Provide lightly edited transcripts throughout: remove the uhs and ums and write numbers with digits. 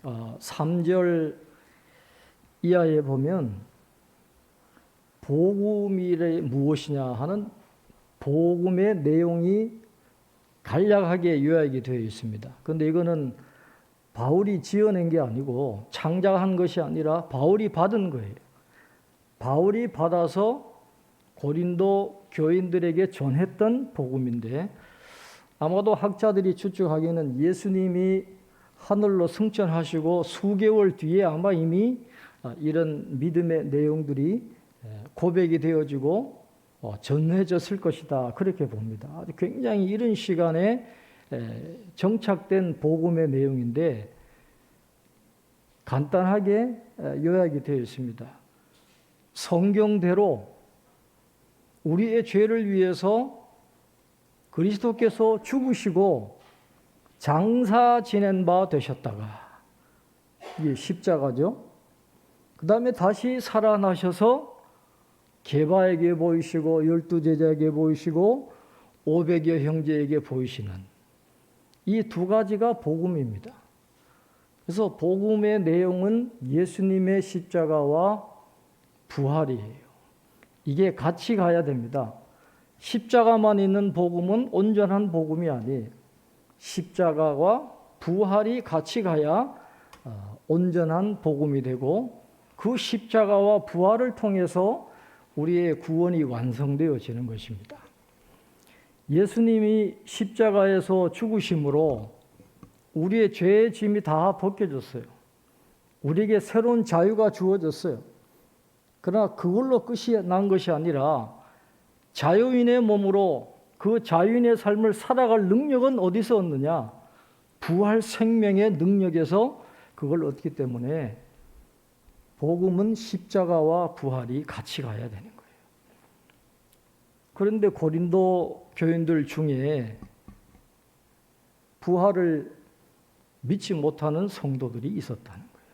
3절 이하에 보면 복음이 무엇이냐 하는 복음의 내용이 간략하게 요약이 되어 있습니다. 그런데 이거는 바울이 지어낸 게 아니고 창작한 것이 아니라 바울이 받은 거예요. 바울이 받아서 고린도 교인들에게 전했던 복음인데, 아마도 학자들이 추측하기에는 예수님이 하늘로 승천하시고 수개월 뒤에 아마 이미 이런 믿음의 내용들이 고백이 되어지고 전해졌을 것이다, 그렇게 봅니다. 굉장히 이른 시간에 정착된 복음의 내용인데 간단하게 요약이 되어 있습니다. 성경대로 우리의 죄를 위해서 그리스도께서 죽으시고 장사 지낸 바 되셨다가, 이게 십자가죠. 그 다음에 다시 살아나셔서 게바에게 보이시고 12제자에게 보이시고 500여 형제에게 보이시는 이 두 가지가 복음입니다. 그래서 복음의 내용은 예수님의 십자가와 부활이에요. 이게 같이 가야 됩니다. 십자가만 있는 복음은 온전한 복음이 아니에요. 십자가와 부활이 같이 가야 온전한 복음이 되고, 그 십자가와 부활을 통해서 우리의 구원이 완성되어지는 것입니다. 예수님이 십자가에서 죽으심으로 우리의 죄의 짐이 다 벗겨졌어요. 우리에게 새로운 자유가 주어졌어요. 그러나 그걸로 끝이 난 것이 아니라 자유인의 몸으로 그 자유인의 삶을 살아갈 능력은 어디서 얻느냐? 부활 생명의 능력에서 그걸 얻기 때문에 복음은 십자가와 부활이 같이 가야 되는 거예요. 그런데 고린도 교인들 중에 부활을 믿지 못하는 성도들이 있었다는 거예요.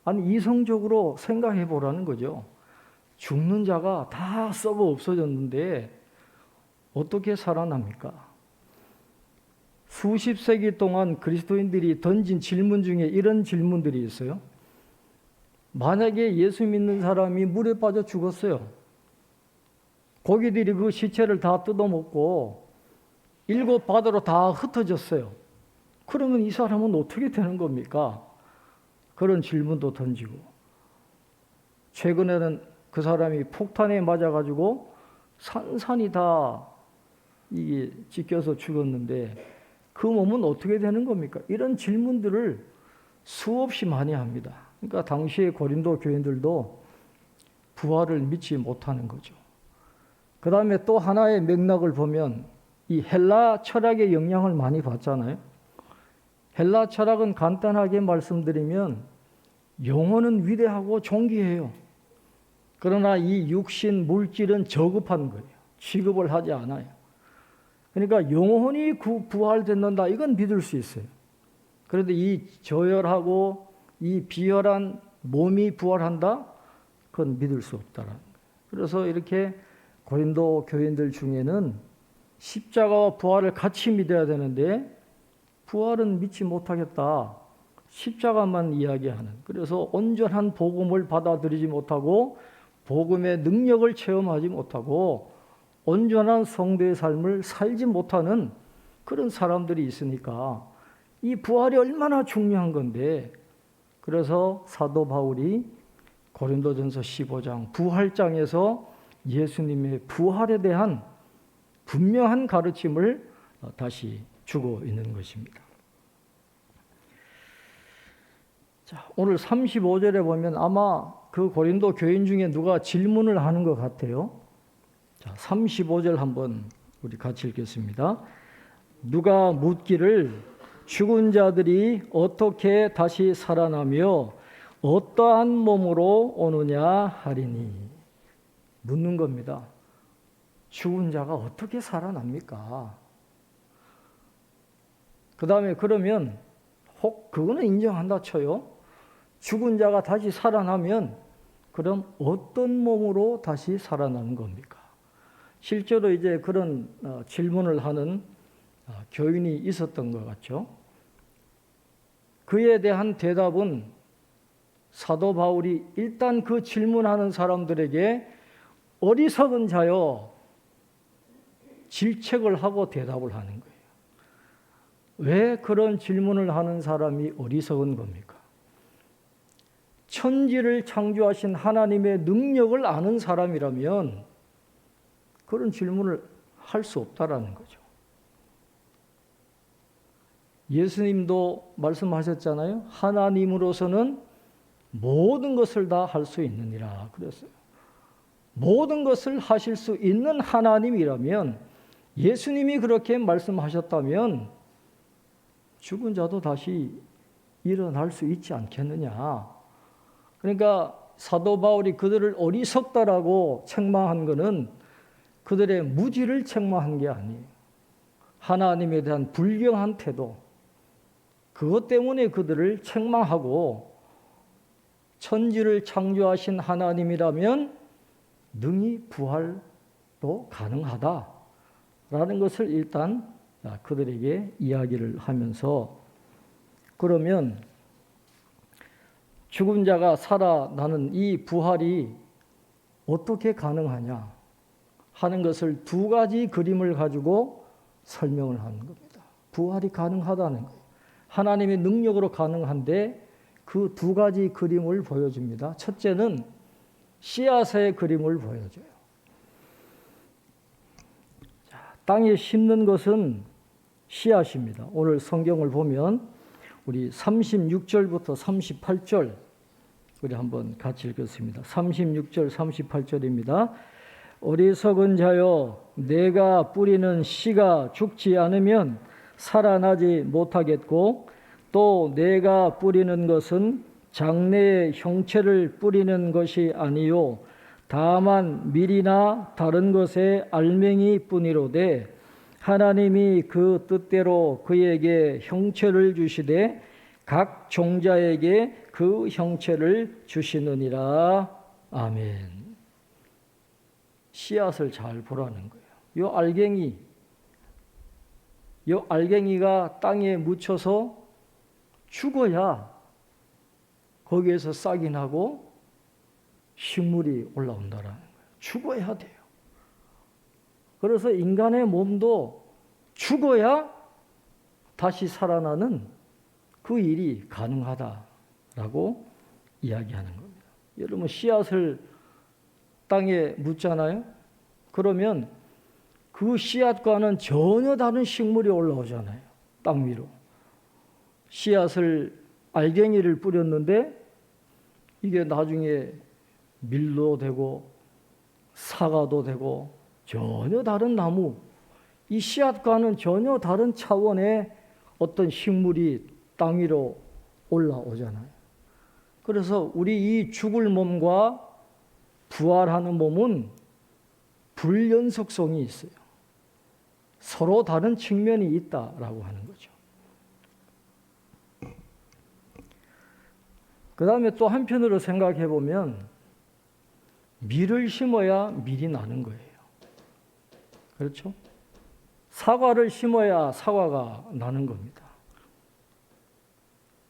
아니, 이성적으로 생각해 보라는 거죠. 죽는 자가 다 썩어 없어졌는데 어떻게 살아납니까? 수십 세기 동안 그리스도인들이 던진 질문 중에 이런 질문들이 있어요. 만약에 예수 믿는 사람이 물에 빠져 죽었어요. 고기들이 그 시체를 다 뜯어먹고 7 바다로 다 흩어졌어요. 그러면 이 사람은 어떻게 되는 겁니까? 그런 질문도 던지고, 최근에는 그 사람이 폭탄에 맞아가지고 산산이 다 이게 찢겨서 죽었는데 그 몸은 어떻게 되는 겁니까? 이런 질문들을 수없이 많이 합니다. 그러니까 당시의 고린도 교인들도 부활을 믿지 못하는 거죠. 그 다음에 또 하나의 맥락을 보면 이 헬라 철학의 영향을 많이 받잖아요. 헬라 철학은 간단하게 말씀드리면 영혼은 위대하고 존귀해요. 그러나 이 육신, 물질은 저급한 거예요. 취급을 하지 않아요. 그러니까 영혼이 부활된다, 이건 믿을 수 있어요. 그런데 이 저열하고 이 비열한 몸이 부활한다? 그건 믿을 수 없다라는 거예요. 그래서 이렇게 고린도 교인들 중에는 십자가와 부활을 같이 믿어야 되는데 부활은 믿지 못하겠다, 십자가만 이야기하는, 그래서 온전한 복음을 받아들이지 못하고 복음의 능력을 체험하지 못하고 온전한 성도의 삶을 살지 못하는 그런 사람들이 있으니까 이 부활이 얼마나 중요한 건데, 그래서 사도 바울이 고린도전서 15장 부활장에서 예수님의 부활에 대한 분명한 가르침을 다시 주고 있는 것입니다. 자, 오늘 35절에 보면 아마 그 고린도 교인 중에 누가 질문을 하는 것 같아요. 자, 35절 한번 우리 같이 읽겠습니다. 누가 묻기를 죽은 자들이 어떻게 다시 살아나며 어떠한 몸으로 오느냐 하리니. 묻는 겁니다. 죽은 자가 어떻게 살아납니까? 그 다음에 그러면 혹 그거는 인정한다 쳐요. 죽은 자가 다시 살아나면 그럼 어떤 몸으로 다시 살아나는 겁니까? 실제로 이제 그런 질문을 하는 교인이 있었던 것 같죠. 그에 대한 대답은 사도 바울이 일단 그 질문하는 사람들에게 어리석은 자여 질책을 하고 대답을 하는 거예요. 왜 그런 질문을 하는 사람이 어리석은 겁니까? 천지를 창조하신 하나님의 능력을 아는 사람이라면 그런 질문을 할 수 없다라는 거죠. 예수님도 말씀하셨잖아요. 하나님으로서는 모든 것을 다 할 수 있느니라 그랬어요. 모든 것을 하실 수 있는 하나님이라면, 예수님이 그렇게 말씀하셨다면 죽은 자도 다시 일어날 수 있지 않겠느냐. 그러니까 사도 바울이 그들을 어리석다라고 책망한 것은 그들의 무지를 책망한 게 아니에요. 하나님에 대한 불경한 태도, 그것 때문에 그들을 책망하고, 천지를 창조하신 하나님이라면 능히 부활도 가능하다라는 것을 일단 그들에게 이야기를 하면서, 그러면 죽은 자가 살아나는 이 부활이 어떻게 가능하냐 하는 것을 두 가지 그림을 가지고 설명을 하는 겁니다. 부활이 가능하다는 거예요. 하나님의 능력으로 가능한데 그 두 가지 그림을 보여줍니다. 첫째는 씨앗의 그림을 보여줘요. 땅에 심는 것은 씨앗입니다. 오늘 성경을 보면 우리 36절부터 38절 우리 한번 같이 읽겠습니다. 36절 38절입니다. 어리석은 자여, 내가 뿌리는 씨가 죽지 않으면 살아나지 못하겠고, 또 내가 뿌리는 것은 장래의 형체를 뿌리는 것이 아니요 다만 밀이나 다른 것의 알맹이 뿐이로되, 하나님이 그 뜻대로 그에게 형체를 주시되 각 종자에게 그 형체를 주시느니라. 아멘. 씨앗을 잘 보라는 거예요. 이 알갱이가 땅에 묻혀서 죽어야 거기에서 싹이 나고 식물이 올라온다라는 거예요. 죽어야 돼요. 그래서 인간의 몸도 죽어야 다시 살아나는 그 일이 가능하다라고 이야기하는 겁니다. 여러분, 씨앗을 땅에 묻잖아요. 그러면 그 씨앗과는 전혀 다른 식물이 올라오잖아요. 땅 위로. 씨앗을, 알갱이를 뿌렸는데 이게 나중에 밀도 되고 사과도 되고 전혀 다른 나무, 이 씨앗과는 전혀 다른 차원의 어떤 식물이 땅 위로 올라오잖아요. 그래서 우리 이 죽을 몸과 부활하는 몸은 불연속성이 있어요. 서로 다른 측면이 있다라고 하는 거죠. 그 다음에 또 한편으로 생각해 보면 밀을 심어야 밀이 나는 거예요. 그렇죠? 사과를 심어야 사과가 나는 겁니다.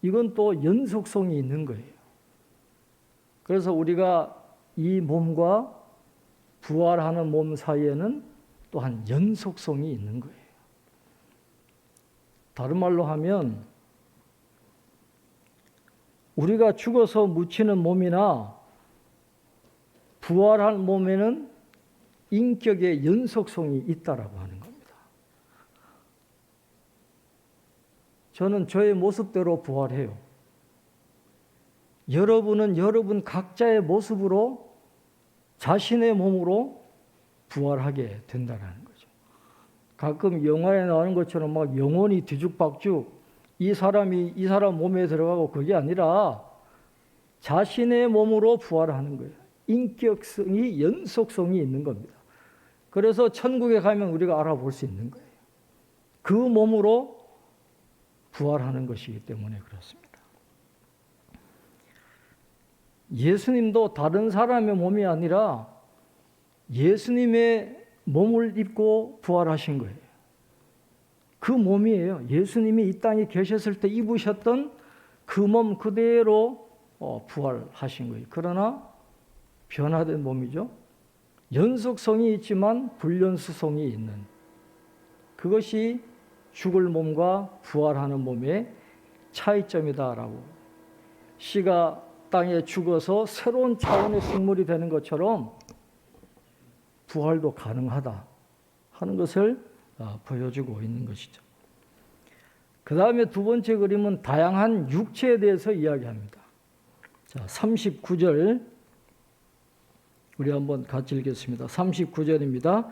이건 또 연속성이 있는 거예요. 그래서 우리가 이 몸과 부활하는 몸 사이에는 또한 연속성이 있는 거예요. 다른 말로 하면 우리가 죽어서 묻히는 몸이나 부활한 몸에는 인격의 연속성이 있다라고 하는 겁니다. 저는 저의 모습대로 부활해요. 여러분은 여러분 각자의 모습으로 자신의 몸으로 부활하게 된다는 거죠. 가끔 영화에 나오는 것처럼 막 영혼이 뒤죽박죽 이 사람 몸에 들어가고, 그게 아니라 자신의 몸으로 부활하는 거예요. 인격성이, 연속성이 있는 겁니다. 그래서 천국에 가면 우리가 알아볼 수 있는 거예요. 그 몸으로 부활하는 것이기 때문에 그렇습니다. 예수님도 다른 사람의 몸이 아니라 예수님의 몸을 입고 부활하신 거예요. 그 몸이에요. 예수님이 이 땅에 계셨을 때 입으셨던 그 몸 그대로 부활하신 거예요. 그러나 변화된 몸이죠. 연속성이 있지만 불연수성이 있는, 그것이 죽을 몸과 부활하는 몸의 차이점이다라고. 씨가 땅에 죽어서 새로운 차원의 생물이 되는 것처럼 부활도 가능하다 하는 것을 보여주고 있는 것이죠. 그 다음에 두 번째 그림은 다양한 육체에 대해서 이야기합니다. 자, 39절 우리 한번 같이 읽겠습니다. 39절입니다.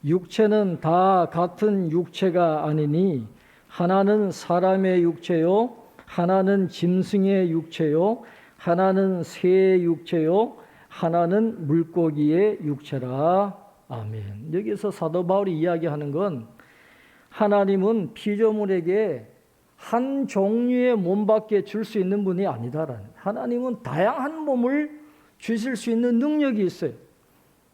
육체는 다 같은 육체가 아니니 하나는 사람의 육체요, 하나는 짐승의 육체요, 하나는 새의 육체요, 하나는 물고기의 육체라. 아멘. 여기서 사도 바울이 이야기하는 건 하나님은 피조물에게 한 종류의 몸밖에 줄 수 있는 분이 아니다라는. 하나님은 다양한 몸을 주실 수 있는 능력이 있어요.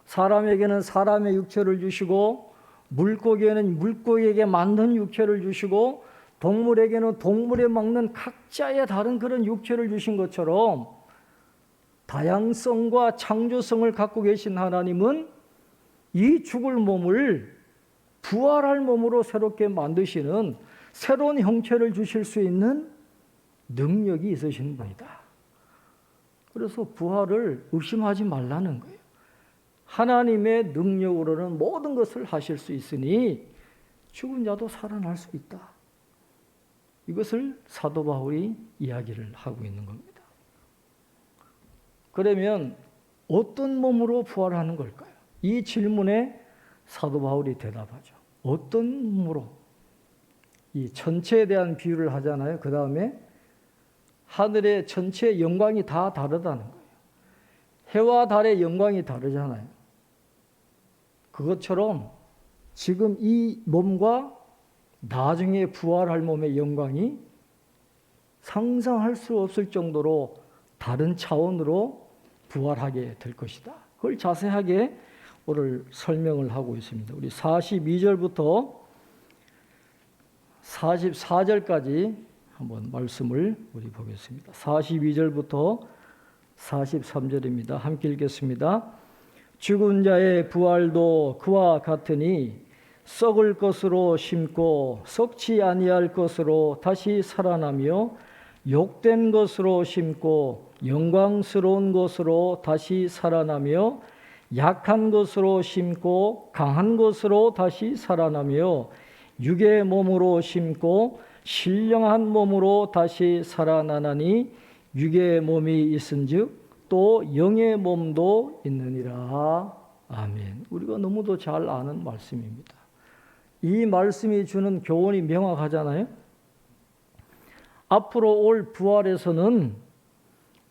사람에게는 사람의 육체를 주시고, 물고기에는 물고기에게 맞는 육체를 주시고, 동물에게는 동물에 맞는 각자의 다른 그런 육체를 주신 것처럼 다양성과 창조성을 갖고 계신 하나님은 이 죽을 몸을 부활할 몸으로 새롭게 만드시는 새로운 형체를 주실 수 있는 능력이 있으신 분이다. 그래서 부활을 의심하지 말라는 거예요. 하나님의 능력으로는 모든 것을 하실 수 있으니 죽은 자도 살아날 수 있다. 이것을 사도 바울이 이야기를 하고 있는 겁니다. 그러면 어떤 몸으로 부활하는 걸까요? 이 질문에 사도 바울이 대답하죠. 어떤 몸으로? 이 전체에 대한 비유를 하잖아요. 그 다음에 하늘의 전체의 영광이 다 다르다는 거예요. 해와 달의 영광이 다르잖아요. 그것처럼 지금 이 몸과 나중에 부활할 몸의 영광이 상상할 수 없을 정도로 다른 차원으로 부활하게 될 것이다. 그걸 자세하게 오늘 설명을 하고 있습니다. 우리 42절부터 44절까지 한번 말씀을 우리 보겠습니다. 42절부터 43절입니다. 함께 읽겠습니다. 죽은 자의 부활도 그와 같으니 썩을 것으로 심고 썩지 아니할 것으로 다시 살아나며 욕된 것으로 심고 영광스러운 것으로 다시 살아나며 약한 것으로 심고 강한 것으로 다시 살아나며 육의 몸으로 심고 신령한 몸으로 다시 살아나나니 육의 몸이 있은즉 또 영의 몸도 있느니라. 아멘. 우리가 너무도 잘 아는 말씀입니다. 이 말씀이 주는 교훈이 명확하잖아요. 앞으로 올 부활에서는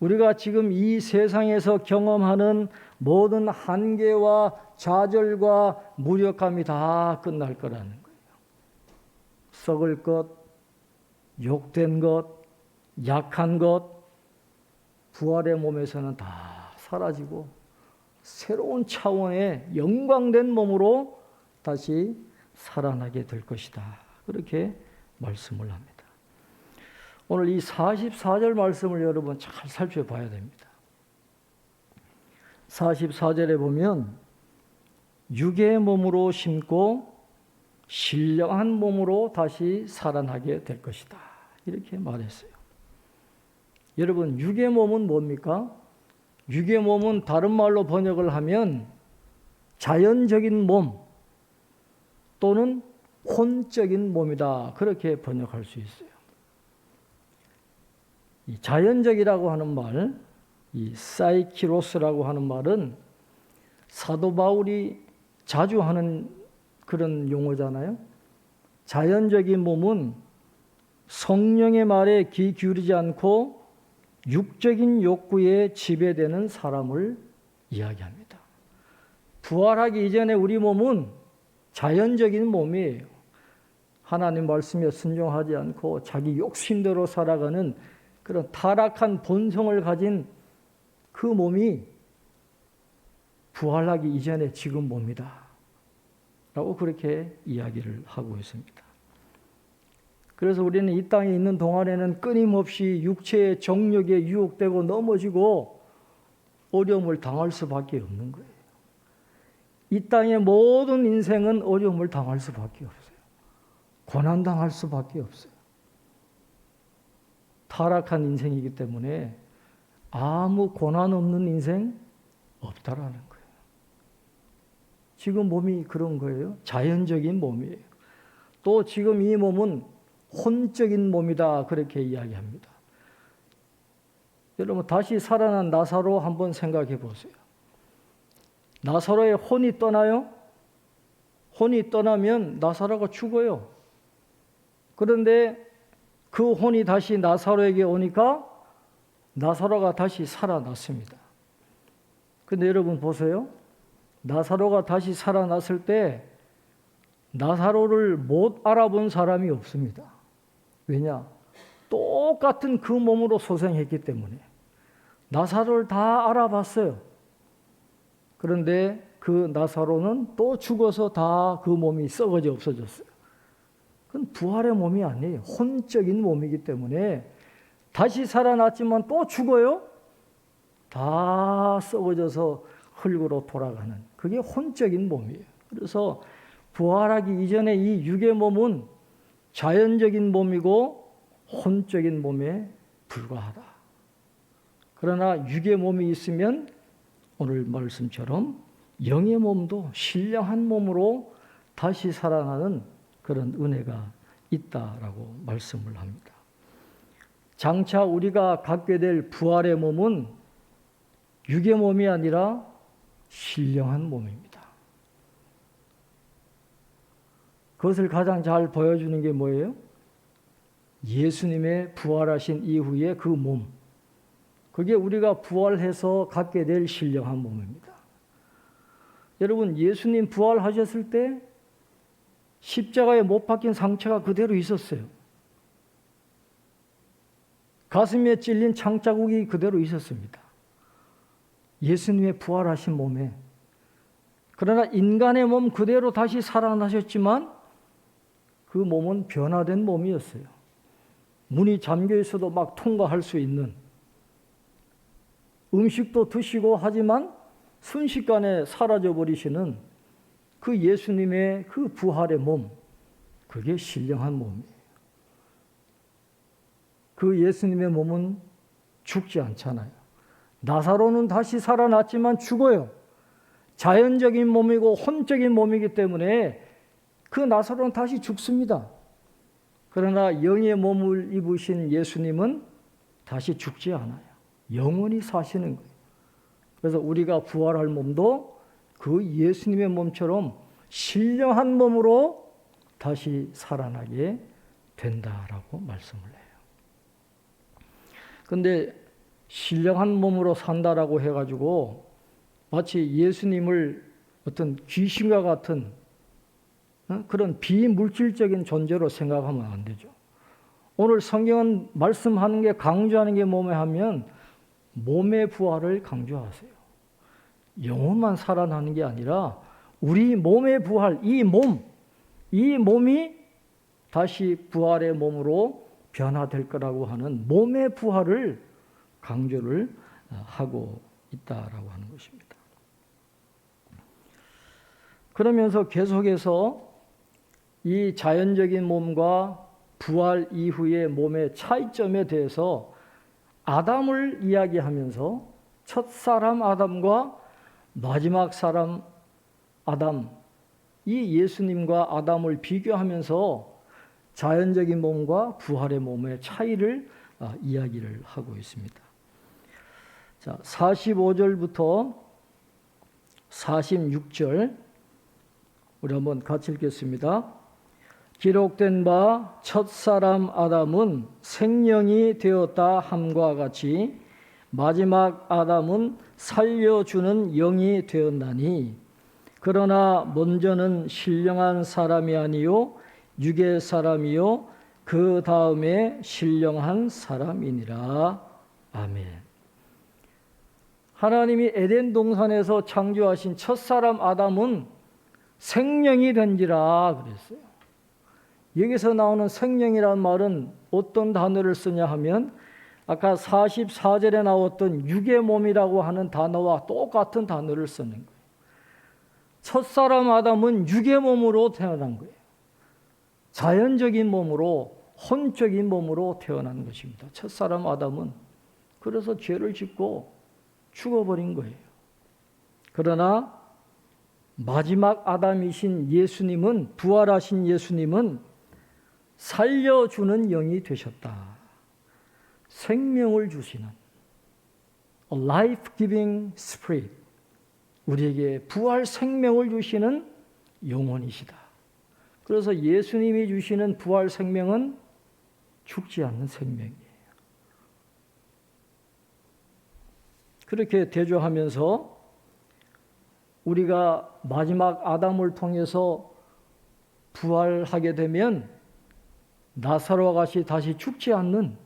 우리가 지금 이 세상에서 경험하는 모든 한계와 좌절과 무력함이 다 끝날 거라는 거예요. 썩을 것, 욕된 것, 약한 것, 부활의 몸에서는 다 사라지고 새로운 차원의 영광된 몸으로 다시 살아나게 될 것이다. 그렇게 말씀을 합니다. 오늘 이 44절 말씀을 여러분 잘 살펴봐야 됩니다. 44절에 보면 육의 몸으로 심고 신령한 몸으로 다시 살아나게 될 것이다. 이렇게 말했어요. 여러분, 육의 몸은 뭡니까? 육의 몸은 다른 말로 번역을 하면 자연적인 몸 또는 혼적인 몸이다. 그렇게 번역할 수 있어요. 이 자연적이라고 하는 말, 이 사이키로스라고 하는 말은 사도 바울이 자주 하는 그런 용어잖아요. 자연적인 몸은 성령의 말에 귀 기울이지 않고 육적인 욕구에 지배되는 사람을 이야기합니다. 부활하기 이전에 우리 몸은 자연적인 몸이에요. 하나님 말씀에 순종하지 않고 자기 욕심대로 살아가는 그런 타락한 본성을 가진 그 몸이 부활하기 이전에 지금 몸이다 라고 그렇게 이야기를 하고 있습니다. 그래서 우리는 이 땅에 있는 동안에는 끊임없이 육체의 정욕에 유혹되고 넘어지고 어려움을 당할 수밖에 없는 거예요. 이 땅의 모든 인생은 어려움을 당할 수밖에 없어요. 고난당할 수밖에 없어요. 타락한 인생이기 때문에 아무 고난 없는 인생 없다라는 거예요. 지금 몸이 그런 거예요. 자연적인 몸이에요. 또 지금 이 몸은 혼적인 몸이다 그렇게 이야기합니다. 여러분 다시 살아난 나사로 한번 생각해 보세요. 나사로의 혼이 떠나요? 혼이 떠나면 나사로가 죽어요. 그런데 그 혼이 다시 나사로에게 오니까 나사로가 다시 살아났습니다. 그런데 여러분 보세요. 나사로가 다시 살아났을 때 나사로를 못 알아본 사람이 없습니다. 왜냐? 똑같은 그 몸으로 소생했기 때문에 나사로를 다 알아봤어요. 그런데 그 나사로는 또 죽어서 다 그 몸이 썩어져 없어졌어요. 그건 부활의 몸이 아니에요. 혼적인 몸이기 때문에 다시 살아났지만 또 죽어요. 다 썩어져서 흙으로 돌아가는 그게 혼적인 몸이에요. 그래서 부활하기 이전에 이 육의 몸은 자연적인 몸이고 혼적인 몸에 불과하다. 그러나 육의 몸이 있으면 오늘 말씀처럼 영의 몸도 신령한 몸으로 다시 살아나는 그런 은혜가 있다라고 말씀을 합니다. 장차 우리가 갖게 될 부활의 몸은 육의 몸이 아니라 신령한 몸입니다. 그것을 가장 잘 보여주는 게 뭐예요? 예수님의 부활하신 이후의 그 몸. 그게 우리가 부활해서 갖게 될 신령한 몸입니다. 여러분 예수님 부활하셨을 때 십자가에 못 박힌 상처가 그대로 있었어요. 가슴에 찔린 창자국이 그대로 있었습니다. 예수님의 부활하신 몸에. 그러나 인간의 몸 그대로 다시 살아나셨지만 그 몸은 변화된 몸이었어요. 문이 잠겨 있어도 막 통과할 수 있는, 음식도 드시고 하지만 순식간에 사라져버리시는 그 예수님의 그 부활의 몸, 그게 신령한 몸이에요. 그 예수님의 몸은 죽지 않잖아요. 나사로는 다시 살아났지만 죽어요. 자연적인 몸이고 혼적인 몸이기 때문에 그 나사로는 다시 죽습니다. 그러나 영의 몸을 입으신 예수님은 다시 죽지 않아요. 영원히 사시는 거예요. 그래서 우리가 부활할 몸도 그 예수님의 몸처럼 신령한 몸으로 다시 살아나게 된다라고 말씀을 해요. 그런데 신령한 몸으로 산다라고 해가지고 마치 예수님을 어떤 귀신과 같은 그런 비물질적인 존재로 생각하면 안 되죠. 오늘 성경은 말씀하는 게 강조하는 게 뭐며 하면 몸의 부활을 강조하세요. 영혼만 살아나는 게 아니라 우리 몸의 부활, 이 몸이 다시 부활의 몸으로 변화될 거라고 하는 몸의 부활을 강조를 하고 있다라고 하는 것입니다. 그러면서 계속해서 이 자연적인 몸과 부활 이후의 몸의 차이점에 대해서 아담을 이야기하면서 첫 사람 아담과 마지막 사람 아담, 이 예수님과 아담을 비교하면서 자연적인 몸과 부활의 몸의 차이를 이야기를 하고 있습니다. 자, 45절부터 46절 우리 한번 같이 읽겠습니다. 기록된 바 첫사람 아담은 생명이 되었다 함과 같이 마지막 아담은 살려주는 영이 되었나니 그러나 먼저는 신령한 사람이 아니요 육의 사람이요 그 다음에 신령한 사람이니라. 아멘. 하나님이 에덴 동산에서 창조하신 첫사람 아담은 생명이 된지라 그랬어요. 여기서 나오는 생명이라는 말은 어떤 단어를 쓰냐 하면 아까 44절에 나왔던 육의 몸이라고 하는 단어와 똑같은 단어를 쓰는 거예요. 첫사람 아담은 육의 몸으로 태어난 거예요. 자연적인 몸으로, 혼적인 몸으로 태어난 것입니다. 첫사람 아담은. 그래서 죄를 짓고 죽어버린 거예요. 그러나 마지막 아담이신 예수님은, 부활하신 예수님은 살려주는 영이 되셨다. 생명을 주시는 A life-giving spirit, 우리에게 부활 생명을 주시는 영혼이시다. 그래서 예수님이 주시는 부활 생명은 죽지 않는 생명이에요. 그렇게 대조하면서 우리가 마지막 아담을 통해서 부활하게 되면 나사로와 같이 다시 죽지 않는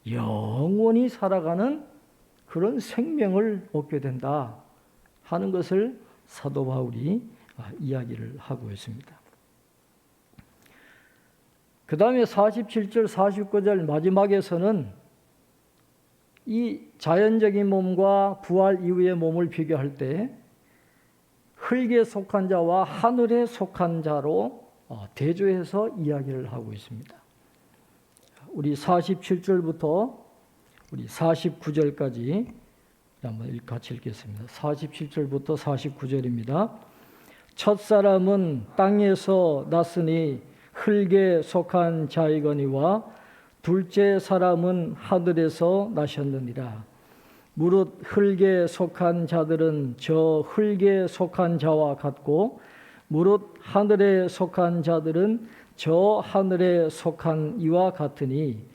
영원히 살아가는 그런 생명을 얻게 된다 하는 것을 사도 바울이 이야기를 하고 있습니다. 그 다음에 47절, 49절 마지막에서는 이 자연적인 몸과 부활 이후의 몸을 비교할 때 흙에 속한 자와 하늘에 속한 자로 대조해서 이야기를 하고 있습니다. 우리 47절부터 우리 49절까지 한번 같이 읽겠습니다. 47절부터 49절입니다. 첫사람은 땅에서 났으니 흙에 속한 자이거니와 둘째 사람은 하늘에서 나셨느니라. 무릇 흙에 속한 자들은 저 흙에 속한 자와 같고 무릇 하늘에 속한 자들은 저 하늘에 속한 이와 같으니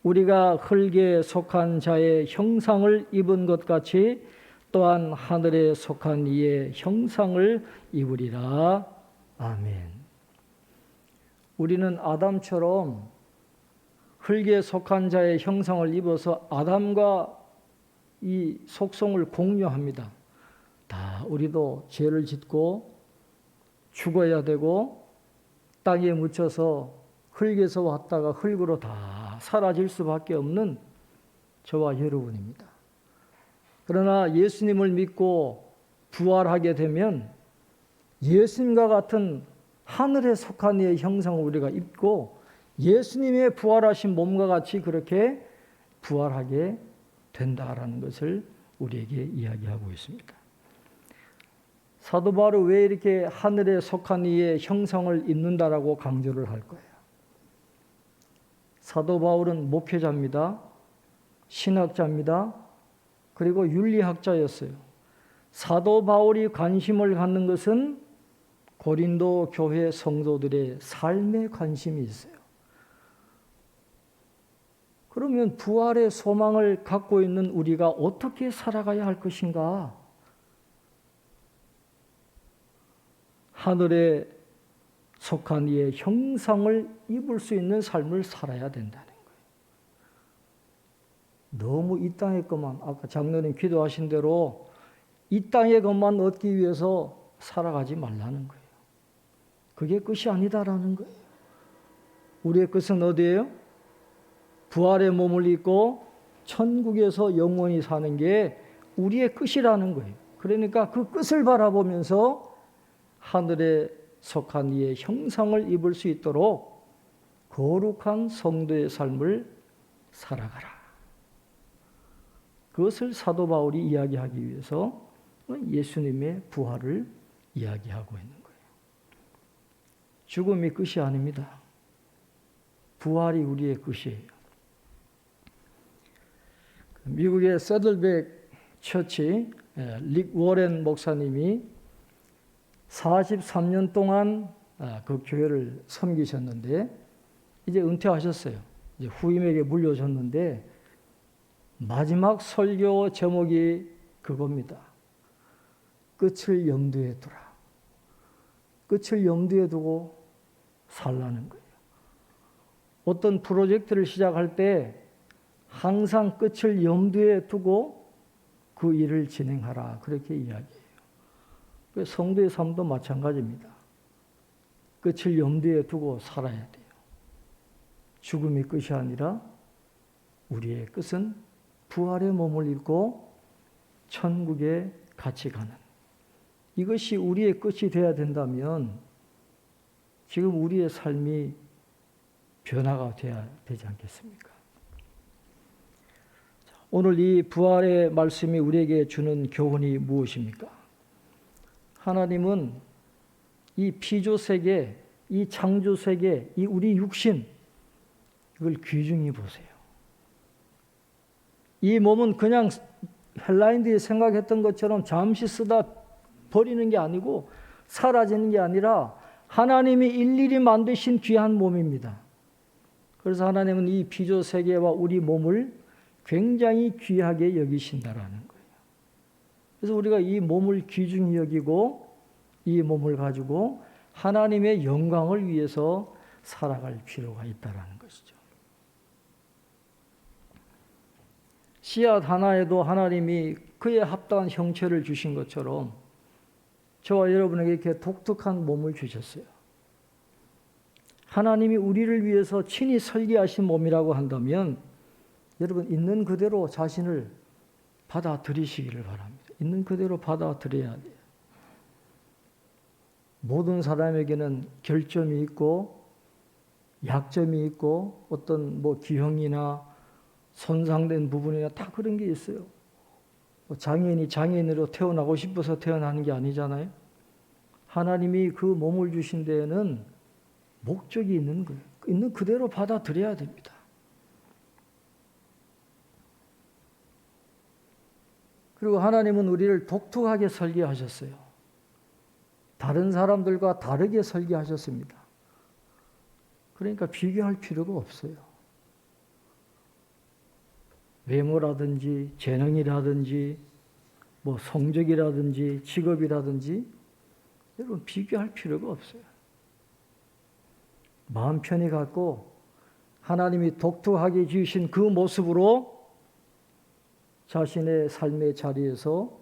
우리가 흙에 속한 자의 형상을 입은 것 같이 또한 하늘에 속한 이의 형상을 입으리라. 아멘. 우리는 아담처럼 흙에 속한 자의 형상을 입어서 아담과 이 속성을 공유합니다. 다 우리도 죄를 짓고 죽어야 되고 땅에 묻혀서 흙에서 왔다가 흙으로 다 사라질 수밖에 없는 저와 여러분입니다. 그러나 예수님을 믿고 부활하게 되면 예수님과 같은 하늘에 속한 이의 형상을 우리가 입고 예수님의 부활하신 몸과 같이 그렇게 부활하게 된다라는 것을 우리에게 이야기하고 있습니다. 사도 바울은 왜 이렇게 하늘에 속한 이의 형상을 입는다라고 강조를 할 거예요? 사도 바울은 목회자입니다. 신학자입니다. 그리고 윤리학자였어요. 사도 바울이 관심을 갖는 것은 고린도 교회 성도들의 삶에 관심이 있어요. 그러면 부활의 소망을 갖고 있는 우리가 어떻게 살아가야 할 것인가? 하늘에 속한 이의 형상을 입을 수 있는 삶을 살아야 된다는 거예요. 너무 이 땅의 것만, 아까 장로님 기도하신 대로 이 땅의 것만 얻기 위해서 살아가지 말라는 거예요. 그게 끝이 아니다라는 거예요. 우리의 끝은 어디예요? 부활의 몸을 입고 천국에서 영원히 사는 게 우리의 끝이라는 거예요. 그러니까 그 끝을 바라보면서 하늘에 속한 이의 형상을 입을 수 있도록 거룩한 성도의 삶을 살아가라. 그것을 사도 바울이 이야기하기 위해서 예수님의 부활을 이야기하고 있는 거예요. 죽음이 끝이 아닙니다. 부활이 우리의 끝이에요. 미국의 세들백 처치 릭 워렌 목사님이 43년 동안 그 교회를 섬기셨는데 이제 은퇴하셨어요. 이제 후임에게 물려줬는데 마지막 설교 제목이 그겁니다. 끝을 염두에 두라. 끝을 염두에 두고 살라는 거예요. 어떤 프로젝트를 시작할 때 항상 끝을 염두에 두고 그 일을 진행하라. 그렇게 이야기해요. 성도의 삶도 마찬가지입니다. 끝을 염두에 두고 살아야 돼요. 죽음이 끝이 아니라 우리의 끝은 부활의 몸을 입고 천국에 같이 가는, 이것이 우리의 끝이 되어야 된다면 지금 우리의 삶이 변화가 되어야 되지 않겠습니까? 오늘 이 부활의 말씀이 우리에게 주는 교훈이 무엇입니까? 하나님은 이 피조세계, 이 창조세계, 이 우리 육신, 이걸 귀중히 보세요. 이 몸은 그냥 헬라인들이 생각했던 것처럼 잠시 쓰다 버리는 게 아니고 사라지는 게 아니라 하나님이 일일이 만드신 귀한 몸입니다. 그래서 하나님은 이 피조세계와 우리 몸을 굉장히 귀하게 여기신다라는 거예요. 그래서 우리가 이 몸을 귀중히 여기고 이 몸을 가지고 하나님의 영광을 위해서 살아갈 필요가 있다라는 것이죠. 씨앗 하나에도 하나님이 그에 합당한 형체를 주신 것처럼 저와 여러분에게 이렇게 독특한 몸을 주셨어요. 하나님이 우리를 위해서 친히 설계하신 몸이라고 한다면 여러분 있는 그대로 자신을 받아들이시기를 바랍니다. 있는 그대로 받아들여야 돼요. 모든 사람에게는 결점이 있고 약점이 있고 어떤 기형이나 손상된 부분이나 다 그런 게 있어요. 장애인이 장애인으로 태어나고 싶어서 태어나는 게 아니잖아요. 하나님이 그 몸을 주신 데에는 목적이 있는 거예요. 있는 그대로 받아들여야 됩니다. 그리고 하나님은 우리를 독특하게 설계하셨어요. 다른 사람들과 다르게 설계하셨습니다. 그러니까 비교할 필요가 없어요. 외모라든지 재능이라든지 성적이라든지 직업이라든지 여러분 비교할 필요가 없어요. 마음 편히 갖고 하나님이 독특하게 지으신 그 모습으로 자신의 삶의 자리에서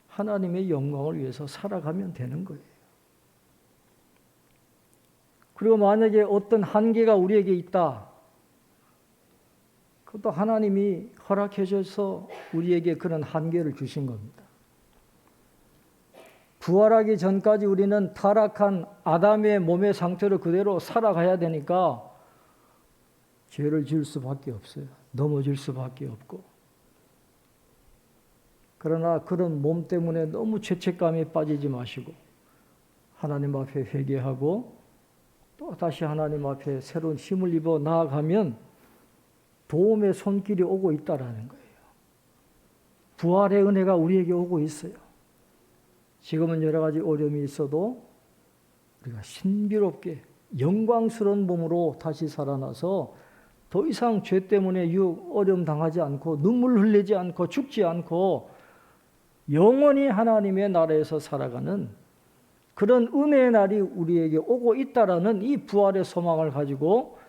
하나님의 영광을 위해서 살아가면 되는 거예요. 그리고 만약에 어떤 한계가 우리에게 있다, 그것도 하나님이 허락해 줘서 우리에게 그런 한계를 주신 겁니다. 부활하기 전까지 우리는 타락한 아담의 몸의 상태로 그대로 살아가야 되니까 죄를 지을 수밖에 없어요. 넘어질 수밖에 없고. 그러나 그런 몸 때문에 너무 죄책감에 빠지지 마시고 하나님 앞에 회개하고 또 다시 하나님 앞에 새로운 힘을 입어 나아가면 도움의 손길이 오고 있다라는 거예요. 부활의 은혜가 우리에게 오고 있어요. 지금은 여러 가지 어려움이 있어도 우리가 신비롭게 영광스러운 몸으로 다시 살아나서 더 이상 죄 때문에 어려움 당하지 않고 눈물 흘리지 않고 죽지 않고 영원히 하나님의 나라에서 살아가는 그런 은혜의 날이 우리에게 오고 있다라는 이 부활의 소망을 가지고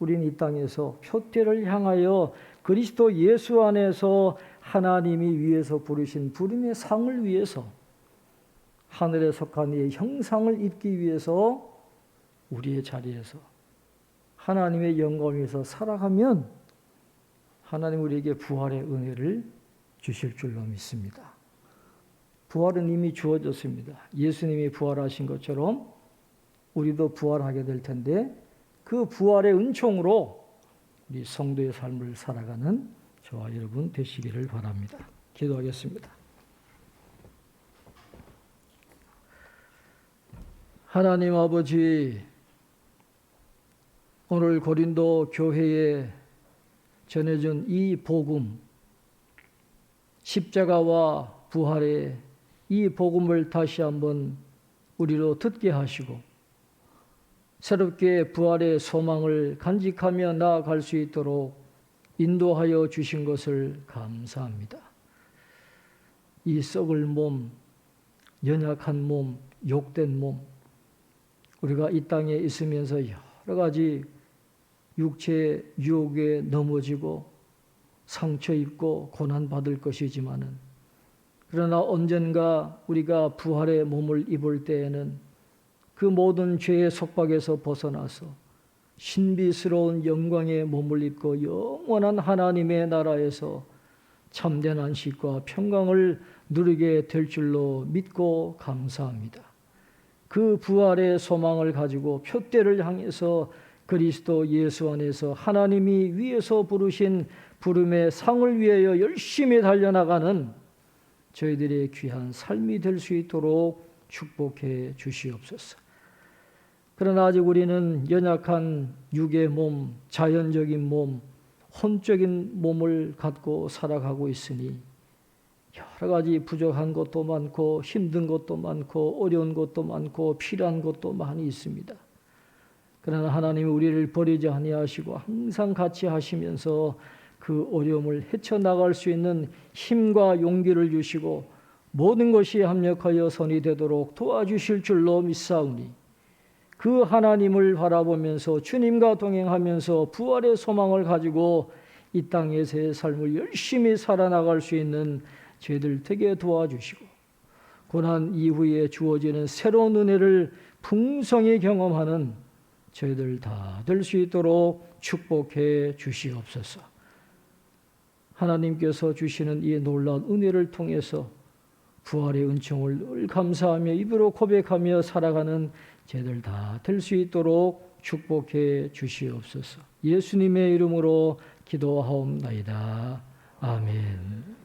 우리는 이 땅에서 표태를 향하여 그리스도 예수 안에서 하나님이 위에서 부르신 부름의 상을 위해서 하늘에 속한 이의 형상을 입기 위해서 우리의 자리에서 하나님의 영광을 위해서 살아가면 하나님 우리에게 부활의 은혜를 주실 줄로 믿습니다. 부활은 이미 주어졌습니다. 예수님이 부활하신 것처럼 우리도 부활하게 될 텐데 그 부활의 은총으로 우리 성도의 삶을 살아가는 저와 여러분 되시기를 바랍니다. 기도하겠습니다. 하나님 아버지, 오늘 고린도 교회에 전해준 이 복음, 십자가와 부활의 이 복음을 다시 한번 우리로 듣게 하시고 새롭게 부활의 소망을 간직하며 나아갈 수 있도록 인도하여 주신 것을 감사합니다. 이 썩을 몸, 연약한 몸, 욕된 몸, 우리가 이 땅에 있으면서 여러 가지 육체의 유혹에 넘어지고 상처 입고 고난받을 것이지만은 그러나 언젠가 우리가 부활의 몸을 입을 때에는 그 모든 죄의 속박에서 벗어나서 신비스러운 영광의 몸을 입고 영원한 하나님의 나라에서 참된 안식과 평강을 누리게 될 줄로 믿고 감사합니다. 그 부활의 소망을 가지고 표대를 향해서 그리스도 예수 안에서 하나님이 위에서 부르신 부름의 상을 위하여 열심히 달려나가는 저희들의 귀한 삶이 될 수 있도록 축복해 주시옵소서. 그러나 아직 우리는 연약한 육의 몸, 자연적인 몸, 혼적인 몸을 갖고 살아가고 있으니 여러 가지 부족한 것도 많고 힘든 것도 많고 어려운 것도 많고 필요한 것도 많이 있습니다. 그러나 하나님이 우리를 버리지 아니하시고 항상 같이 하시면서 그 어려움을 헤쳐나갈 수 있는 힘과 용기를 주시고 모든 것이 합력하여 선이 되도록 도와주실 줄로 믿사오니 그 하나님을 바라보면서 주님과 동행하면서 부활의 소망을 가지고 이 땅에서의 삶을 열심히 살아나갈 수 있는 저희들 되게 도와주시고 고난 이후에 주어지는 새로운 은혜를 풍성히 경험하는 저희들 다 될 수 있도록 축복해 주시옵소서. 하나님께서 주시는 이 놀라운 은혜를 통해서 부활의 은총을 늘 감사하며 입으로 고백하며 살아가는 저희들 다 될 수 있도록 축복해 주시옵소서. 예수님의 이름으로 기도하옵나이다. 아멘.